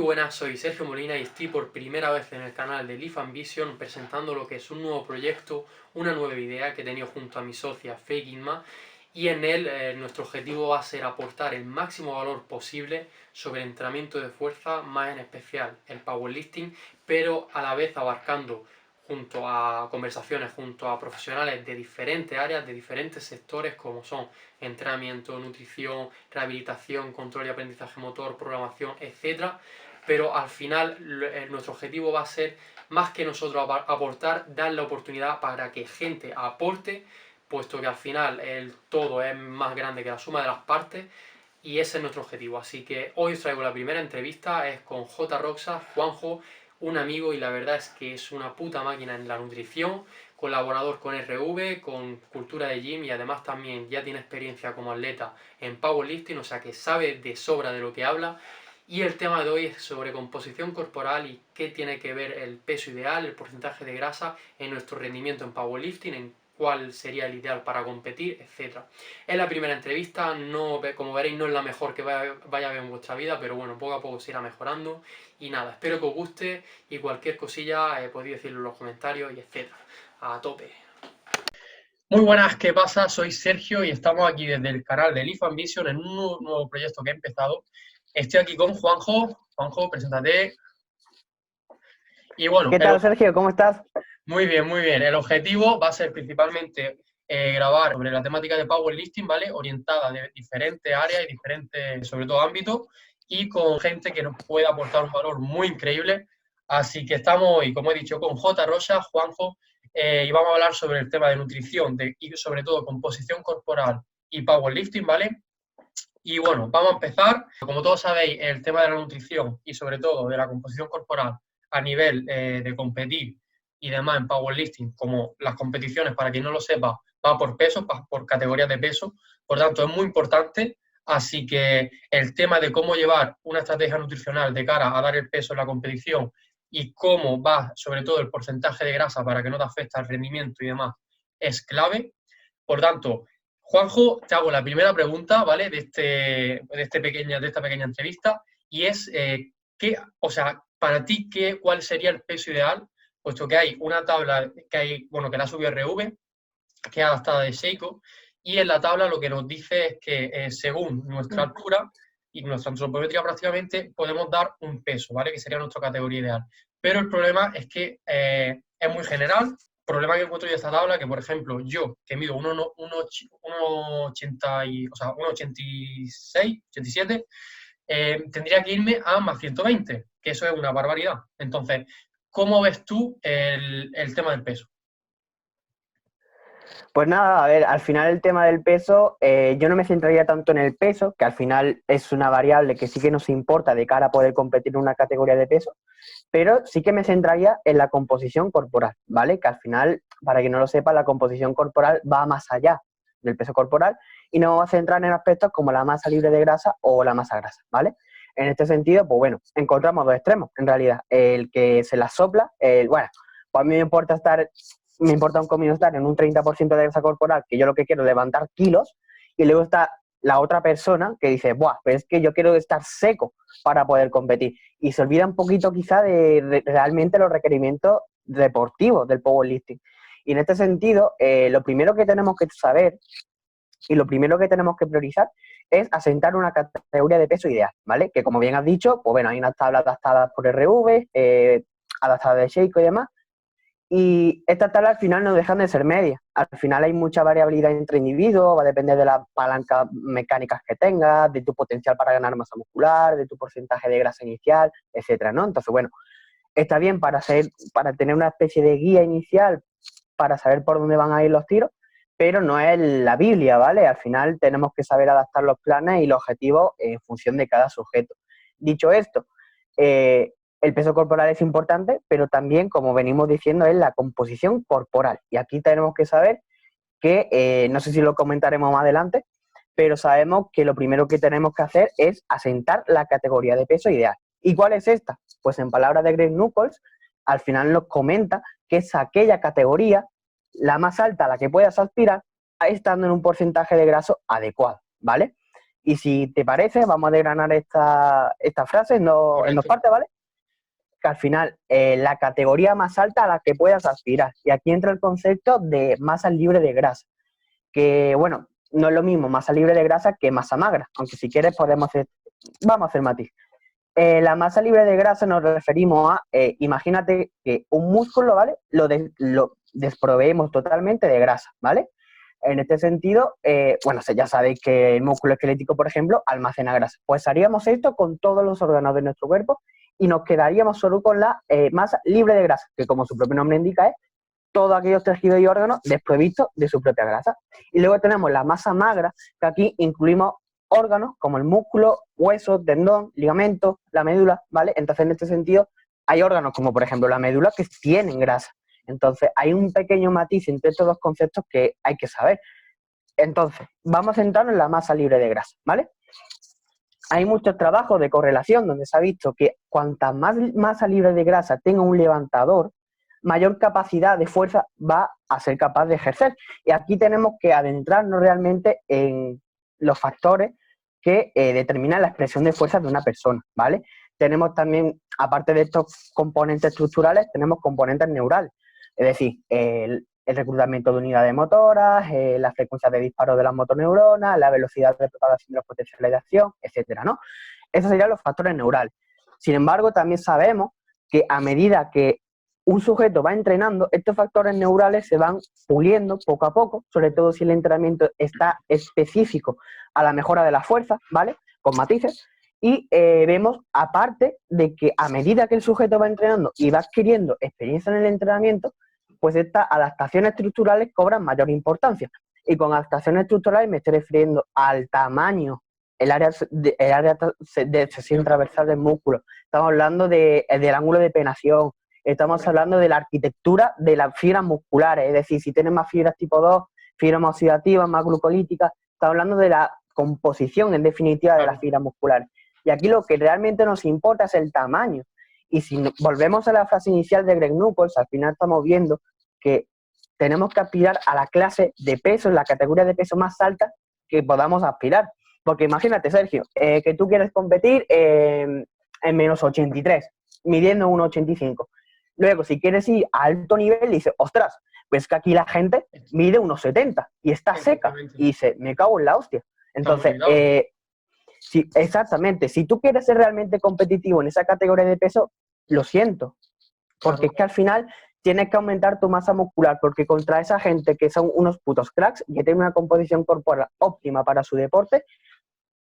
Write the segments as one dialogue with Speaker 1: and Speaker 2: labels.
Speaker 1: buenas, soy Sergio Molina y estoy por primera vez en el canal de Live Ambition presentando lo que es un nuevo proyecto, una nueva idea que he tenido junto a mi socia Faye Inma, y en él nuestro objetivo va a ser aportar el máximo valor posible sobre el entrenamiento de fuerza, más en especial el powerlifting, pero a la vez abarcando junto a conversaciones junto a profesionales de diferentes áreas, de diferentes sectores como son entrenamiento, nutrición, rehabilitación, control y aprendizaje motor, programación, etcétera. Pero al final nuestro objetivo va a ser, más que nosotros aportar, dar la oportunidad para que gente aporte, puesto que al final el todo es más grande que la suma de las partes, y ese es nuestro objetivo. Así que hoy os traigo la primera entrevista, es con J. Roxa, Juanjo, un amigo, y la verdad es que es una puta máquina en la nutrición, colaborador con RV, con Cultura de Gym, y además también ya tiene experiencia como atleta en powerlifting, o sea que sabe de sobra de lo que habla. Y el tema de hoy es sobre composición corporal y qué tiene que ver el peso ideal, el porcentaje de grasa en nuestro rendimiento en powerlifting, en cuál sería el ideal para competir, etcétera. Es la primera entrevista, no, como veréis no es la mejor que vaya a ver en vuestra vida, pero bueno, poco a poco se irá mejorando. Y nada, espero que os guste y cualquier cosilla podéis decirlo en los comentarios y etcétera. A tope. Muy buenas, ¿qué pasa? Soy Sergio y estamos aquí desde el canal de Live Ambition en un nuevo proyecto que he empezado. Estoy aquí con Juanjo. Juanjo, preséntate. Y bueno,
Speaker 2: ¿Qué tal, Sergio? ¿Cómo estás?
Speaker 1: muy bien, muy bien. El objetivo va a ser principalmente grabar sobre la temática de powerlifting, ¿vale? Orientada de diferentes áreas y diferentes, sobre todo, ámbitos, y con gente que nos pueda aportar un valor muy increíble. Así que estamos hoy, como he dicho, con J. Rosa, Juanjo, y vamos a hablar sobre el tema de nutrición y sobre todo composición corporal y powerlifting, ¿vale? Y bueno, vamos a empezar. Como todos sabéis, el tema de la nutrición y sobre todo de la composición corporal a nivel de competir y demás en powerlifting, como las competiciones, para quien no lo sepa, va por peso, por categorías de peso. Por tanto, es muy importante. Así que el tema de cómo llevar una estrategia nutricional de cara a dar el peso en la competición y cómo va, sobre todo, el porcentaje de grasa para que no te afecte al rendimiento y demás, es clave. Por tanto, Juanjo, te hago la primera pregunta, ¿vale? De esta pequeña entrevista, y es, o sea, para ti, ¿cuál sería el peso ideal? Puesto que hay una tabla que la subió RV, que es adaptada de Seiko, y en la tabla lo que nos dice es que según nuestra altura y nuestra antropometría prácticamente, podemos dar un peso, ¿vale? Que sería nuestra categoría ideal. Pero el problema es que es muy general. Problema que encuentro yo de esta tabla, que por ejemplo yo, que mido 1,86, 87, tendría que irme a más 120, que eso es una barbaridad. Entonces, ¿cómo ves tú el tema del peso?
Speaker 2: Pues nada, a ver, al final el tema del peso, yo no me centraría tanto en el peso, que al final es una variable que sí que nos importa de cara a poder competir en una categoría de peso, pero sí que me centraría en la composición corporal, ¿vale? Que al final, para quien no lo sepa, la composición corporal va más allá del peso corporal y nos vamos a centrar en aspectos como la masa libre de grasa o la masa grasa, ¿vale? En este sentido, pues bueno, encontramos dos extremos, en realidad. El que se la sopla, bueno, pues a mí me importa un comino estar en un 30% de grasa corporal, que yo lo que quiero es levantar kilos, y luego está la otra persona que dice, buah, pero es que yo quiero estar seco para poder competir. Y se olvida un poquito quizá de realmente los requerimientos deportivos del powerlifting. Y en este sentido, lo primero que tenemos que saber y lo primero que tenemos que priorizar es asentar una categoría de peso ideal, ¿vale? Que como bien has dicho, pues bueno, hay unas tablas adaptadas por RV, adaptadas de Sheiko y demás, y estas tablas al final no dejan de ser medias. Al final hay mucha variabilidad entre individuos, va a depender de las palancas mecánicas que tengas, de tu potencial para ganar masa muscular, de tu porcentaje de grasa inicial, etcétera, ¿no? Entonces, bueno, está bien para tener una especie de guía inicial para saber por dónde van a ir los tiros, pero no es la Biblia, ¿vale? Al final tenemos que saber adaptar los planes y los objetivos en función de cada sujeto. Dicho esto, el peso corporal es importante, pero también, como venimos diciendo, es la composición corporal. Y aquí tenemos que saber que, no sé si lo comentaremos más adelante, pero sabemos que lo primero que tenemos que hacer es asentar la categoría de peso ideal. ¿Y cuál es esta? Pues en palabras de Greg Nuckols, al final nos comenta que es aquella categoría, la más alta a la que puedas aspirar, estando en un porcentaje de grasa adecuado, ¿vale? Y si te parece, vamos a desgranar esta frase en dos partes, ¿vale? Que al final la categoría más alta a la que puedas aspirar. Y aquí entra el concepto de masa libre de grasa, que bueno, no es lo mismo masa libre de grasa que masa magra, aunque si quieres vamos a hacer matiz. La masa libre de grasa nos referimos a, imagínate que un músculo, ¿vale? Lo desproveemos totalmente de grasa, ¿vale? En este sentido, bueno, ya sabéis que el músculo esquelético, por ejemplo, almacena grasa. Pues haríamos esto con todos los órganos de nuestro cuerpo y nos quedaríamos solo con la masa libre de grasa, que como su propio nombre indica es todos aquellos tejidos y órganos desprovistos de su propia grasa. Y luego tenemos la masa magra, que aquí incluimos órganos como el músculo, hueso, tendón, ligamento, la médula, ¿vale? Entonces, en este sentido, hay órganos como, por ejemplo, la médula que tienen grasa. Entonces, hay un pequeño matiz entre estos dos conceptos que hay que saber. Entonces, vamos a centrarnos en la masa libre de grasa, ¿vale? Hay muchos trabajos de correlación donde se ha visto que cuanta más masa libre de grasa tenga un levantador, mayor capacidad de fuerza va a ser capaz de ejercer. Y aquí tenemos que adentrarnos realmente en los factores que determinan la expresión de fuerza de una persona, ¿vale? Tenemos también, aparte de estos componentes estructurales, tenemos componentes neurales, es decir, el reclutamiento de unidades motoras, la frecuencia de disparo de las motoneuronas, la velocidad de propagación de los potenciales de acción, etcétera, ¿no? Esos serían los factores neurales. Sin embargo, también sabemos que a medida que un sujeto va entrenando, estos factores neurales se van puliendo poco a poco, sobre todo si el entrenamiento está específico a la mejora de la fuerza, ¿vale? Con matices. Y vemos, aparte de que a medida que el sujeto va entrenando y va adquiriendo experiencia en el entrenamiento, pues estas adaptaciones estructurales cobran mayor importancia. Y con adaptaciones estructurales me estoy refiriendo al tamaño, el área de sección transversal del músculo. Estamos hablando del ángulo de penetración. Estamos hablando de la arquitectura de las fibras musculares, es decir, si tienes más fibras tipo 2, fibras más oxidativas, más glucolíticas, estamos hablando de la composición, en definitiva, de las fibras musculares. Y aquí lo que realmente nos importa es el tamaño. Y si volvemos a la frase inicial de Greg Nuckols, al final estamos viendo que tenemos que aspirar a la clase de peso, la categoría de peso más alta que podamos aspirar. Porque imagínate, Sergio, que tú quieres competir en menos 83, midiendo 1,85. Luego, si quieres ir a alto nivel, dices, ostras, pues que aquí la gente mide 1,70 y está seca. Y dice, me cago en la hostia. Entonces, sí, exactamente. Si tú quieres ser realmente competitivo en esa categoría de peso, lo siento. Porque es que al final tienes que aumentar tu masa muscular, porque contra esa gente que son unos putos cracks, que tienen una composición corporal óptima para su deporte,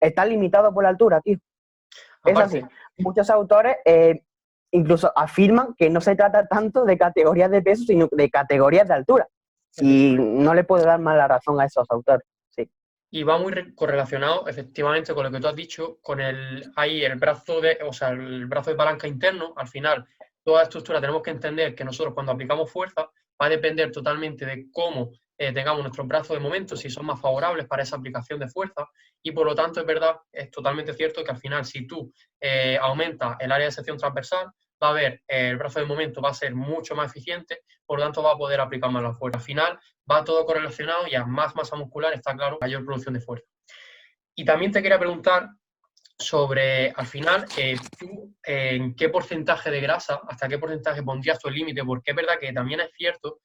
Speaker 2: está limitado por la altura, tío. Es así. Muchos autores incluso afirman que no se trata tanto de categorías de peso, sino de categorías de altura. Y no le puedo dar más la razón a esos autores. Sí.
Speaker 1: Y va muy correlacionado, efectivamente, con lo que tú has dicho, con el brazo el brazo de palanca interno. Al final, toda la estructura tenemos que entender que nosotros cuando aplicamos fuerza va a depender totalmente de cómo tengamos nuestros brazos de momento, si son más favorables para esa aplicación de fuerza. Y por lo tanto, es verdad, es totalmente cierto que al final, si tú aumentas el área de sección transversal, va a haber el brazo de momento va a ser mucho más eficiente, por lo tanto va a poder aplicar más la fuerza. Al final va todo correlacionado y a más masa muscular está claro, mayor producción de fuerza. Y también te quería preguntar sobre, al final, tú en qué porcentaje de grasa, hasta qué porcentaje pondrías tu límite, porque es verdad que también es cierto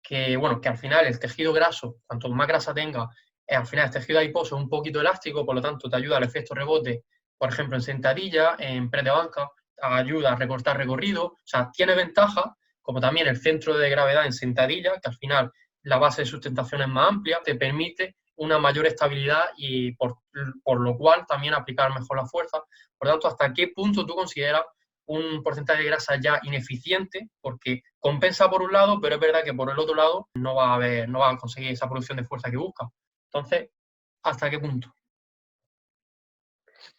Speaker 1: que, bueno, que al final el tejido graso, cuanto más grasa tenga, al final el tejido adiposo es un poquito elástico, por lo tanto te ayuda al efecto rebote, por ejemplo, en sentadilla, en press de banca, ayuda a recortar recorrido, o sea, tiene ventaja, como también el centro de gravedad en sentadilla, que al final la base de sustentación es más amplia, te permite una mayor estabilidad y por lo cual también aplicar mejor la fuerza. Por lo tanto, ¿hasta qué punto tú consideras un porcentaje de grasa ya ineficiente? Porque compensa por un lado, pero es verdad que por el otro lado no va a conseguir esa producción de fuerza que busca. Entonces, ¿hasta qué punto?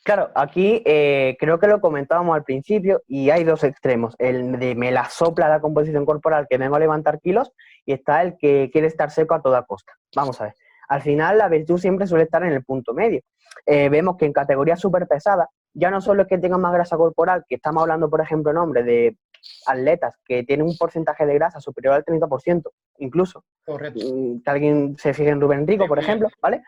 Speaker 2: Claro, aquí creo que lo comentábamos al principio y hay dos extremos. El de me la sopla la composición corporal que vengo a levantar kilos y está el que quiere estar seco a toda costa. Vamos a ver. Al final la virtud siempre suele estar en el punto medio. Vemos que en categorías súper pesadas, ya no solo es que tengan más grasa corporal, que estamos hablando, por ejemplo, en hombres de atletas que tienen un porcentaje de grasa superior al 30%, incluso.
Speaker 1: Correcto.
Speaker 2: Que alguien se fije en Rubén Rico, por ejemplo, ¿vale?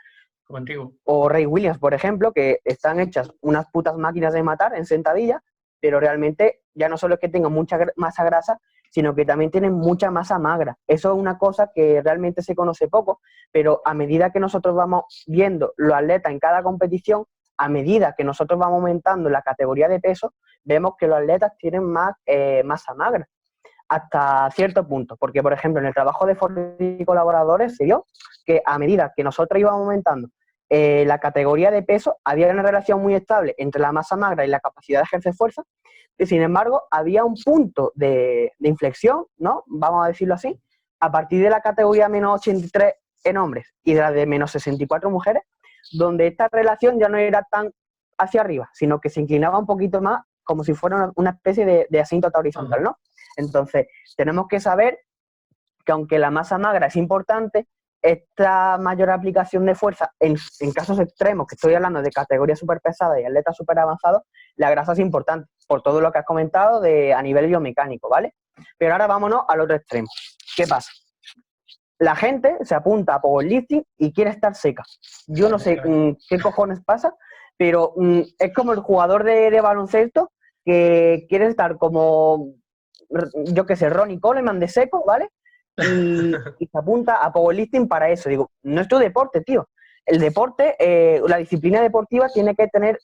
Speaker 1: como en Rigo.
Speaker 2: O Ray Williams, por ejemplo, que están hechas unas putas máquinas de matar en sentadilla, pero realmente ya no solo es que tengan mucha masa grasa, sino que también tienen mucha masa magra. Eso es una cosa que realmente se conoce poco, pero a medida que nosotros vamos viendo los atletas en cada competición, a medida que nosotros vamos aumentando la categoría de peso, vemos que los atletas tienen más masa magra, hasta cierto punto. Porque, por ejemplo, en el trabajo de Ford y colaboradores se vio que a medida que nosotros íbamos aumentando la categoría de peso, había una relación muy estable entre la masa magra y la capacidad de ejercer fuerza, y sin embargo, había un punto de inflexión, ¿no? Vamos a decirlo así, a partir de la categoría menos 83 en hombres y de la de menos 64 mujeres, donde esta relación ya no era tan hacia arriba, sino que se inclinaba un poquito más como si fuera una especie de asíntota horizontal, ¿no? Entonces, tenemos que saber que aunque la masa magra es importante, esta mayor aplicación de fuerza en casos extremos, que estoy hablando de categorías súper pesadas y atletas súper avanzados, la grasa es importante, por todo lo que has comentado a nivel biomecánico, ¿vale? Pero ahora vámonos al otro extremo. ¿Qué pasa? La gente se apunta a powerlifting y quiere estar seca. Yo no sé qué cojones pasa, pero es como el jugador de baloncesto que quiere estar como, yo qué sé, Ronnie Coleman de seco, ¿vale? Y se apunta a powerlifting para eso. Digo, no es tu deporte, tío. El deporte, la disciplina deportiva tiene que tener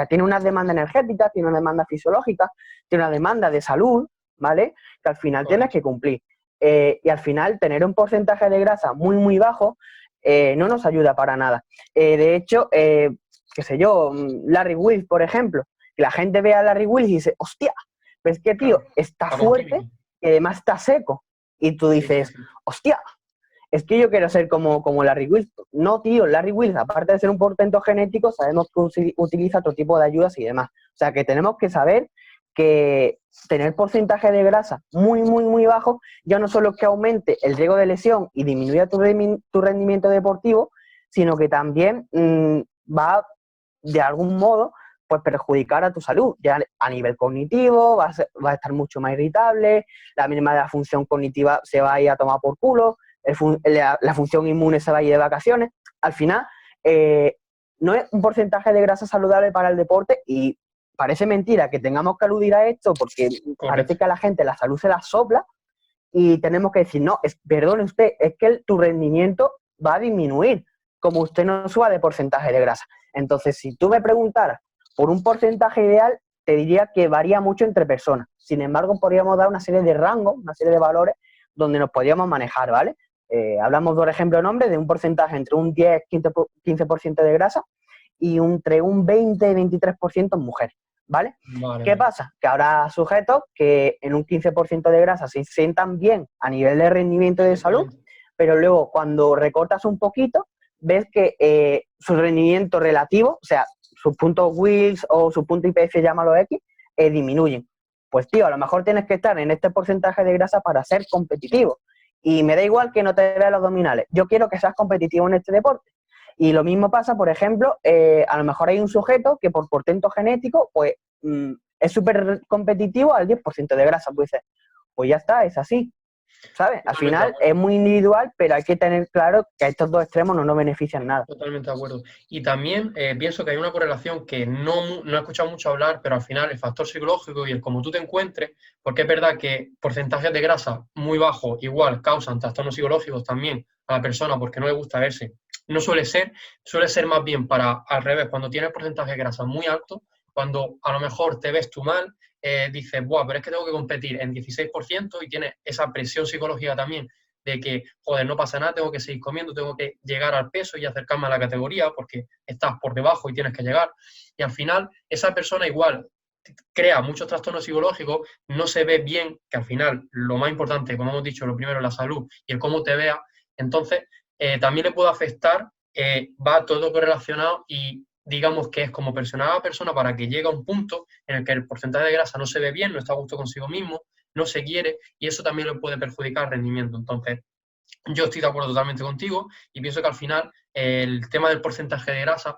Speaker 2: tiene una demanda energética, tiene una demanda fisiológica, tiene una demanda de salud, ¿vale? Que al final tienes que cumplir. Y al final tener un porcentaje de grasa muy, muy bajo no nos ayuda para nada. De hecho, qué sé yo, Larry Wills, por ejemplo, que la gente ve a Larry Wills y dice, hostia, pues que tío, está fuerte y además está seco. Y tú dices, hostia, es que yo quiero ser como Larry Wills. No, tío, Larry Wills, aparte de ser un portento genético, sabemos que utiliza otro tipo de ayudas y demás. O sea, que tenemos que saber que tener porcentaje de grasa muy, muy, muy bajo ya no solo es que aumente el riesgo de lesión y disminuya tu rendimiento deportivo, sino que también va, de algún modo, pues perjudicar a tu salud. Ya a nivel cognitivo vas a estar mucho más irritable, la misma de la función cognitiva se va a ir a tomar por culo, la función inmune se va a ir de vacaciones. Al final, no es un porcentaje de grasa saludable para el deporte y parece mentira que tengamos que aludir a esto porque parece que a la gente la salud se la sopla y tenemos que decir, no, perdone usted, es que tu rendimiento va a disminuir como usted no suba de porcentaje de grasa. Entonces, si tú me preguntaras por un porcentaje ideal, te diría que varía mucho entre personas. Sin embargo, podríamos dar una serie de rangos, una serie de valores donde nos podríamos manejar, ¿vale? Hablamos, por ejemplo, en hombres de un porcentaje entre un 10-15% de grasa y entre un 20-23% en mujeres, ¿vale? ¿Qué pasa? Que habrá sujetos que en un 15% de grasa se sientan bien a nivel de rendimiento y de salud, pero luego cuando recortas un poquito, ves que su rendimiento relativo, o sea, sus puntos Wills o su punto IPF, llámalo X, disminuyen. Pues tío, a lo mejor tienes que estar en este porcentaje de grasa para ser competitivo. Y me da igual que no te veas los abdominales. Yo quiero que seas competitivo en este deporte. Y lo mismo pasa, por ejemplo, a lo mejor hay un sujeto que por portento genético, pues es súper competitivo al 10% de grasa. Pues ya está, es así. ¿Sabes? Al final es muy individual, pero hay que tener claro que estos dos extremos no nos benefician nada.
Speaker 1: Totalmente de acuerdo. Y también pienso que hay una correlación que no he escuchado mucho hablar, pero al final el factor psicológico y el cómo tú te encuentres, porque es verdad que porcentajes de grasa muy bajos igual causan trastornos psicológicos también a la persona porque no le gusta verse. No suele ser más bien para al revés, cuando tienes porcentaje de grasa muy alto, cuando a lo mejor te ves tú mal, dices, buah, pero es que tengo que competir en 16% y tienes esa presión psicológica también de que, joder, no pasa nada, tengo que seguir comiendo, tengo que llegar al peso y acercarme a la categoría porque estás por debajo y tienes que llegar. Y al final, esa persona igual crea muchos trastornos psicológicos, no se ve bien, que al final lo más importante, como hemos dicho, lo primero es la salud y el cómo te vea, entonces también le puede afectar, va todo correlacionado y digamos que es como persona a persona para que llegue a un punto en el que el porcentaje de grasa no se ve bien, no está a gusto consigo mismo, no se quiere y eso también le puede perjudicar el rendimiento. Entonces, yo estoy de acuerdo totalmente contigo y pienso que al final el tema del porcentaje de grasa